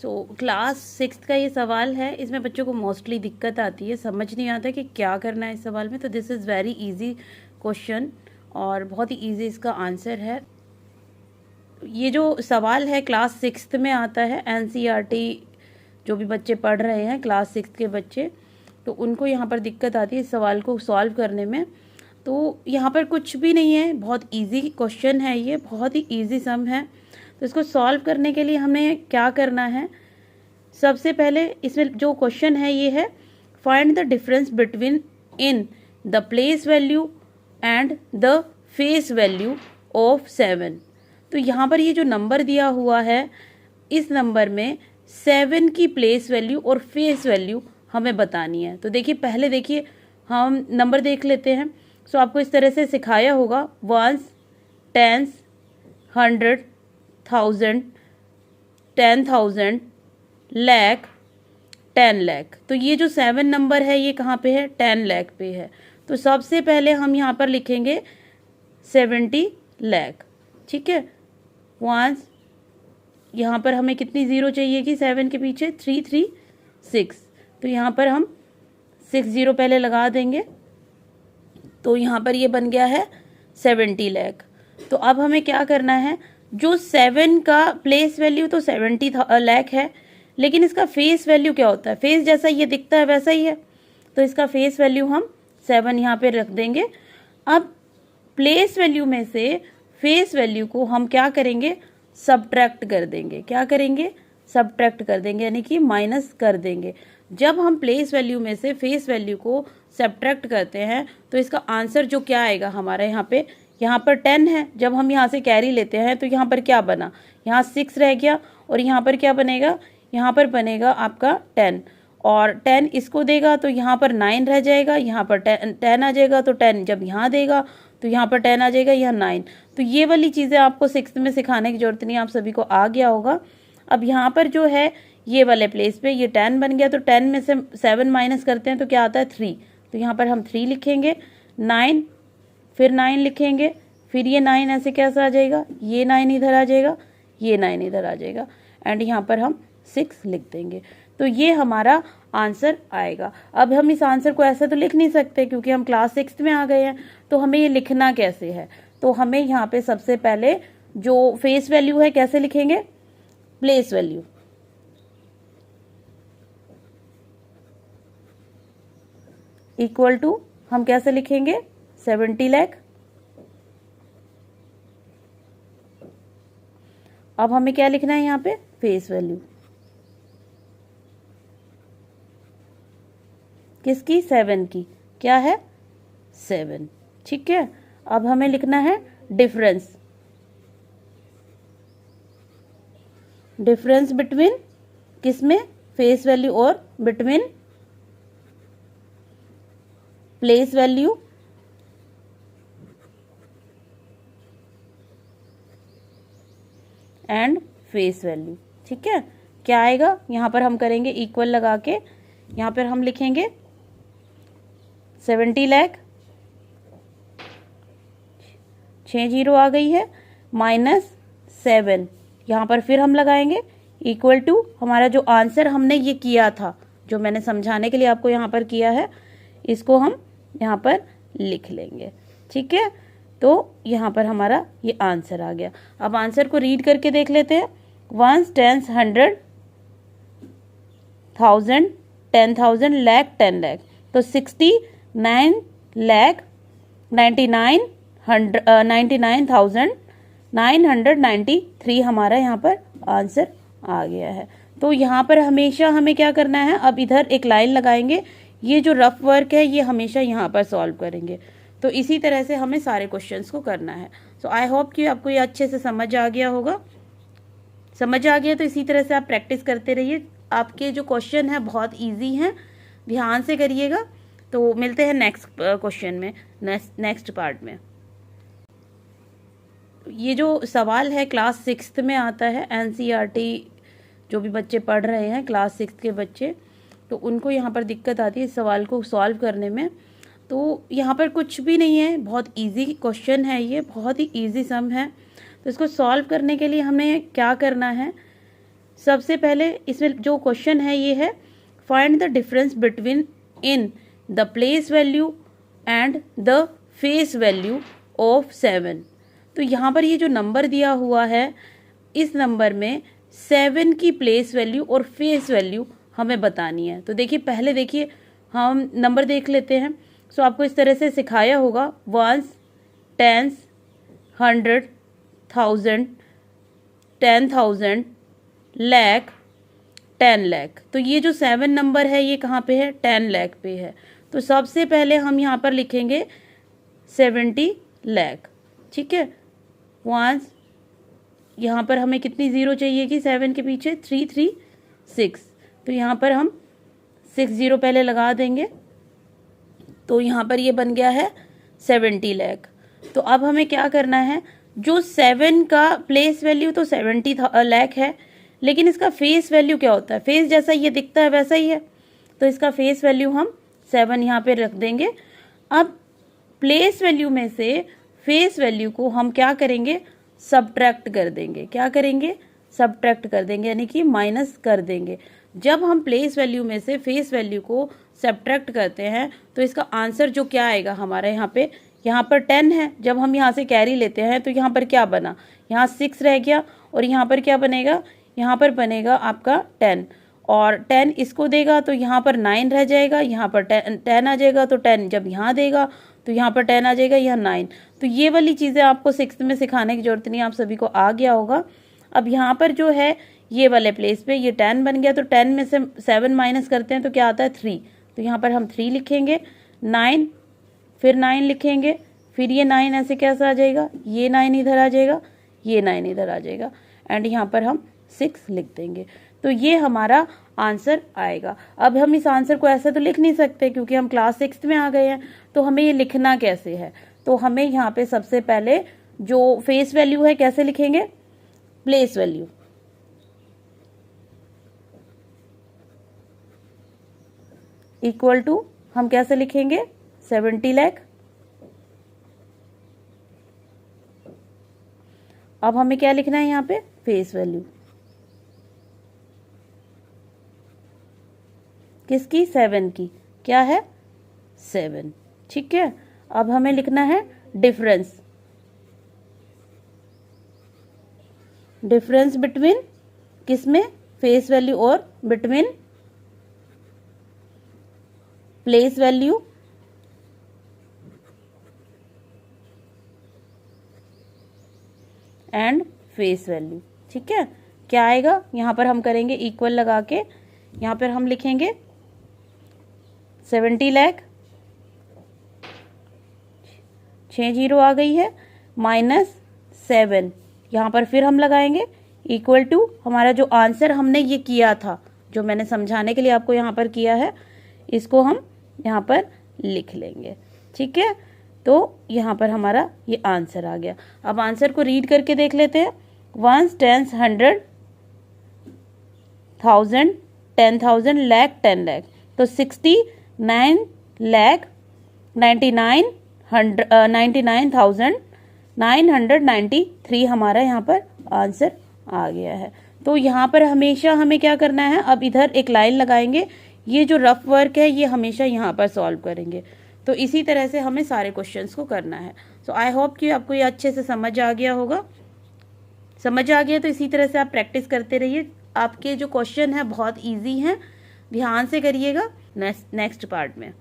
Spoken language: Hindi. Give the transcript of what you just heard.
क्लास 6 का ये सवाल है। इसमें बच्चों को मोस्टली दिक्कत आती है, समझ नहीं आता कि क्या करना है इस सवाल में। तो this is very easy question और बहुत ही इजी इसका आंसर है। ये जो सवाल है क्लास 6 में आता है। एनसीईआरटी जो भी बच्चे पढ़ रहे हैं क्लास 6 के बच्चे, तो उनको यहाँ पर दिक्कत आती है इस सवाल को सॉल्व करने में। तो यहाँ पर कुछ भी नहीं है, बहुत इजी क्वेश्चन है, ये बहुत ही इजी सम है। तो इसको सॉल्व करने के लिए हमें क्या करना है, सबसे पहले इसमें जो क्वेश्चन है ये है find the difference between in the place value and the face value of 7। तो यहाँ पर ये जो नंबर दिया हुआ है, इस नंबर में 7 की प्लेस वैल्यू और फेस वैल्यू हमें बतानी है। तो देखिए, पहले देखिए हम नंबर देख लेते हैं। सो आपको इस तरह से सिखाया होगा, वंस, टेंस, 100, 1000, 10,000, लाख, 10 लाख। तो ये जो 7 नंबर है ये कहाँ पे है, 10 लाख पे है। तो सबसे पहले हम यहाँ पर लिखेंगे 70 लाख। ठीक है, वंस, यहाँ पर हमें कितनी ज़ीरो चाहिए कि 7 के पीछे 336। तो यहाँ पर हम 60 पहले लगा देंगे। तो यहाँ पर ये बन गया है 70 लाख। तो अब हमें क्या करना है, जो 7 का प्लेस वैल्यू तो 70 लाख है, लेकिन इसका फेस वैल्यू क्या होता है, फेस जैसा ये दिखता है वैसा ही है। तो इसका फेस वैल्यू हम 7 यहाँ पे रख देंगे। अब प्लेस वैल्यू में से फेस वैल्यू को हम क्या करेंगे, सब्ट्रैक्ट कर देंगे। क्या करेंगे, सब्ट्रैक्ट कर देंगे, यानी कि माइनस कर देंगे। जब हम प्लेस वैल्यू में से फेस वैल्यू को सब्ट्रैक्ट करते हैं तो इसका आंसर जो क्या आएगा हमारे यहाँ पर 10 है। जब हम यहाँ से कैरी लेते हैं तो यहाँ पर क्या बना, यहाँ 6 रह गया और यहाँ पर क्या बनेगा, यहाँ पर बनेगा आपका 10 और 10 इसको देगा तो यहाँ पर 9 रह जाएगा, यहाँ पर 10 आ जाएगा। तो 10 जब यहाँ देगा तो यहाँ पर 10 आ जाएगा, यहाँ 9। तो ये वाली चीज़ें आपको 6th में सिखाने की जरूरत नहीं, आप सभी को आ गया होगा। अब यहाँ पर जो है ये वाले प्लेस पे ये 10 बन गया, तो 10 में से 7 माइनस करते हैं तो क्या आता है 3। तो यहाँ पर हम 3 लिखेंगे, 9, फिर 9 लिखेंगे, फिर ये 9 ऐसे कैसा आ जाएगा, ये 9 इधर आ जाएगा, ये 9 इधर आ जाएगा एंड यहाँ पर हम 6 लिख देंगे। तो ये हमारा आंसर आएगा। अब हम इस आंसर को ऐसे तो लिख नहीं सकते क्योंकि हम क्लास 6 में आ गए हैं। तो हमें ये लिखना कैसे है, तो हमें यहाँ पे सबसे पहले जो फेस वैल्यू है कैसे लिखेंगे, प्लेस वैल्यू इक्वल टू हम कैसे लिखेंगे 70 लाख। अब हमें क्या लिखना है यहाँ पे, फेस वैल्यू किसकी, 7 की, क्या है 7। ठीक है, अब हमें लिखना है डिफरेंस, डिफरेंस बिटवीन किसमें, फेस वैल्यू और between place value and face value. ठीक है, क्या आएगा, यहाँ पर हम करेंगे इक्वल लगा के, यहाँ पर हम लिखेंगे 70 लाख, 6 जीरो आ गई है, माइनस 7, यहाँ पर फिर हम लगाएंगे इक्वल टू हमारा जो आंसर हमने ये किया था, जो मैंने समझाने के लिए आपको यहाँ पर किया है, इसको हम यहाँ पर लिख लेंगे। ठीक है, तो यहाँ पर हमारा ये आंसर आ गया। अब आंसर को रीड करके देख लेते हैं, वंस, टेंस, 100, 1000, 10,000, लाख, 10 लाख। तो 69 लाख 99,993 हमारा यहाँ पर आंसर आ गया है। तो यहाँ पर हमेशा हमें क्या करना है, अब इधर एक लाइन लगाएंगे, ये जो रफ वर्क है ये हमेशा यहाँ पर सॉल्व करेंगे। तो इसी तरह से हमें सारे क्वेश्चंस को करना है। सो आई होप कि आपको ये अच्छे से समझ आ गया होगा। समझ आ गया तो इसी तरह से आप प्रैक्टिस करते रहिए। आपके जो क्वेश्चन है बहुत इजी हैं, ध्यान से करिएगा। तो मिलते हैं नेक्स्ट क्वेश्चन में, नेक्स्ट पार्ट में। ये जो सवाल है क्लास 6 में आता है। एनसीईआरटी जो भी बच्चे पढ़ रहे हैं क्लास 6 के बच्चे, तो उनको यहाँ पर दिक्कत आती है इस सवाल को सॉल्व करने में। तो यहाँ पर कुछ भी नहीं है, बहुत इजी क्वेश्चन है, ये बहुत ही इजी सम है। तो इसको सॉल्व करने के लिए हमें क्या करना है, सबसे पहले इसमें जो क्वेश्चन है ये है find the difference between in the place value and the face value of 7। तो यहाँ पर ये जो नंबर दिया हुआ है, इस नंबर में 7 की प्लेस वैल्यू और फेस वैल्यू हमें बतानी है। तो देखिए, पहले देखिए हम नंबर देख लेते हैं। सो आपको इस तरह से सिखाया होगा, वंस, टेंस, 100, 1000, 10,000, लाख, 10 लाख। तो ये जो 7 नंबर है ये कहाँ पे है? 10 लाख पे है। तो सबसे पहले हम यहाँ पर लिखेंगे 70 लाख। ठीक है, वंस, यहाँ पर हमें कितनी ज़ीरो चाहिए कि 7 के पीछे? 336। तो यहाँ पर हम 60 पहले लगा देंगे। तो यहाँ पर ये बन गया है 70 लाख। तो अब हमें क्या करना है, जो 7 का प्लेस वैल्यू तो 70 लाख है, लेकिन इसका फेस वैल्यू क्या होता है? फेस जैसा ये दिखता है वैसा ही है, तो इसका फेस वैल्यू हम 7 यहाँ पे रख देंगे। अब प्लेस वैल्यू में से फेस वैल्यू को हम क्या करेंगे? सबट्रैक्ट कर देंगे। क्या करेंगे? सबट्रैक्ट कर देंगे, यानी कि माइनस कर देंगे। जब हम प्लेस वैल्यू में से फेस वैल्यू को सबट्रैक्ट करते हैं तो इसका आंसर जो क्या आएगा हमारे यहाँ पर 10 है। जब हम यहाँ से कैरी लेते हैं तो यहाँ पर क्या बना? यहाँ 6 रह गया, और यहाँ पर क्या बनेगा? यहाँ पर बनेगा आपका 10, और 10 इसको देगा तो यहाँ पर 9 रह जाएगा, यहाँ पर 10 आ जाएगा। तो 10 जब यहाँ देगा तो यहाँ पर 10 आ जाएगा, यहाँ 9। तो ये वाली चीज़ें आपको 6th में सिखाने की जरूरत नहीं, आप सभी को आ गया होगा। अब यहाँ पर जो है ये वाले प्लेस पे ये 10 बन गया, तो 10 में से 7 माइनस करते हैं तो क्या आता है? 3। तो यहाँ पर हम 3 लिखेंगे, 9, फिर 9 लिखेंगे, फिर ये 9 ऐसे कैसा आ जाएगा? ये 9 इधर आ जाएगा, ये 9 इधर आ जाएगा, एंड यहाँ पर हम 6 लिख देंगे। तो ये हमारा आंसर आएगा। अब हम इस आंसर को ऐसे तो लिख नहीं सकते क्योंकि हम क्लास 6th में आ गए हैं, तो हमें ये लिखना कैसे है? तो हमें यहाँ पे सबसे पहले जो फेस वैल्यू है कैसे लिखेंगे? प्लेस वैल्यू इक्वल टू हम कैसे लिखेंगे? 70 लाख। अब हमें क्या लिखना है यहाँ पे? फेस वैल्यू किसकी? 7 की। क्या है? 7। ठीक है, अब हमें लिखना है डिफरेंस। डिफरेंस बिटवीन किसमें? फेस वैल्यू और between place value and face value. ठीक है, क्या आएगा? यहाँ पर हम करेंगे इक्वल लगा के, यहाँ पर हम लिखेंगे 70 लाख, 6 जीरो आ गई है, माइनस 7, यहाँ पर फिर हम लगाएंगे इक्वल टू हमारा जो आंसर हमने ये किया था, जो मैंने समझाने के लिए आपको यहाँ पर किया है, इसको हम यहाँ पर लिख लेंगे। ठीक है, तो यहाँ पर हमारा ये आंसर आ गया। अब आंसर को रीड करके देख लेते हैं। 1, 10, 100, 1000, 10,000, लाख, 10 लाख। तो 69 लाख 99,993 हमारा यहाँ पर आंसर आ गया है। तो यहाँ पर हमेशा हमें क्या करना है? अब इधर एक लाइन लगाएंगे, ये जो रफ वर्क है ये हमेशा यहाँ पर सॉल्व करेंगे। तो इसी तरह से हमें सारे क्वेश्चंस को करना है। सो आई होप कि आपको ये अच्छे से समझ आ गया होगा। समझ आ गया तो इसी तरह से आप प्रैक्टिस करते रहिए। आपके जो क्वेश्चन है बहुत ईजी हैं, ध्यान से करिएगा नेक्स्ट पार्ट में।